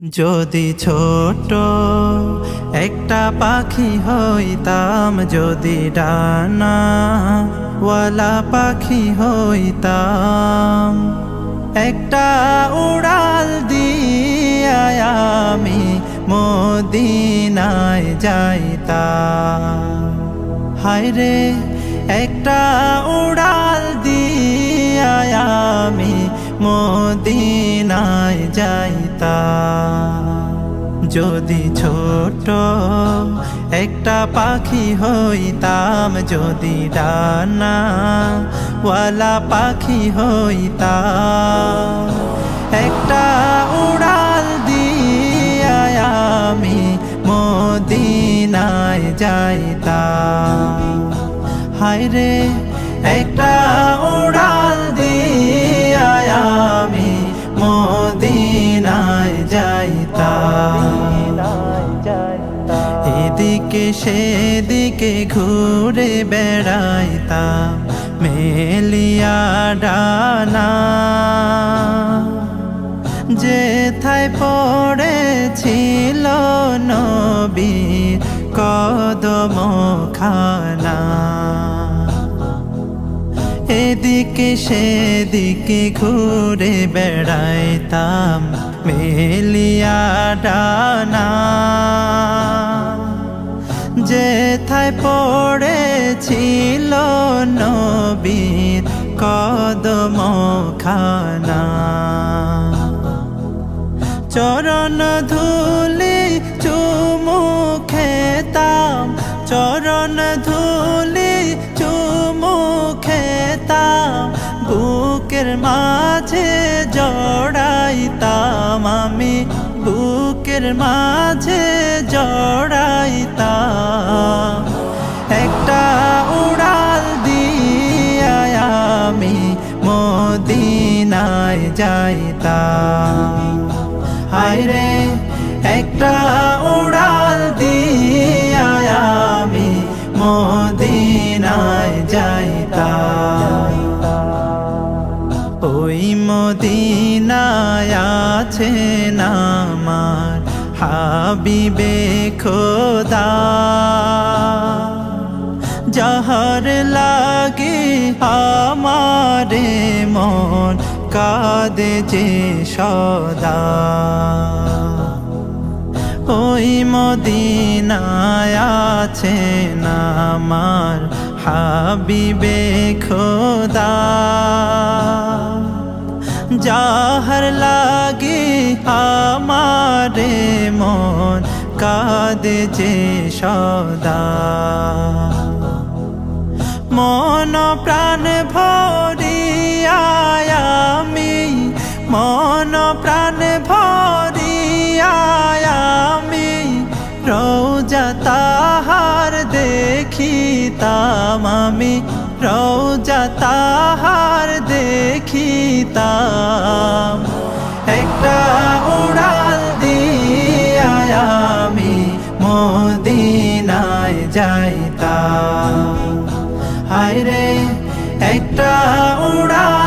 যদি ছোট একটা পাখি হইতাম, যদি ডানাওয়ালা পাখি হইতাম, একটা উড়াল দিয়া আমি মদিনায় যাইতাম। হায়রে একটা উড়াল দিয়া আমি মদিনায় যাইতাম। যদি ছোট একটা পাখি হইতাম, যদি ডানাওয়ালা পাখি হইতাম, একটা উড়াল দিয়া আমি মদিনায় যাইতাম। হায়রে একটা উড়াল দিয়া আমি মদিনায় যাইতাম। এদিকে সেদিকে ঘুরে বেড়াইতাম মেলিয়া ডানা, যেথায় পড়েছিল নবীর কদমখানা। এদিকে সেদিকে ঘুরে বেড়াইতাম মেলিয়া ডানা, যেথায় পড়েছিল নবীর কদমখানা। চরণ ধুলি চুমু খেতাম, চরণ ধুলি চুমু খেতাম, বুকের মাঝে জড়াইতাম আমি, বুকের মাঝে জড়াইতাম। একটা উড়াল দিয়া আমি মদিনায় যাইতাম। হায়রে একটা উড়াল দিয়া আমি মদিনায় যাইতাম। ওই মদিনায় আছেন আমার হাবিবে খোদা, যাহার লাগি আমারে মন কাঁদে যে সদা। ওই মদিনায় আছেন আমার হাবিবে খোদা, যাহার লাগি আমারে মন কাঁদে যে সদা। মন প্রাণ ভরিয়া আমি, মন প্রাণ ভরিয়া আমি রওজা তাহার দেখিতাম আমি, রওজা তাহার দেখিতাম। একটা উড়াল দিয়া আমি মদিনায় যাইতাম। হায়রে একটা উড়াল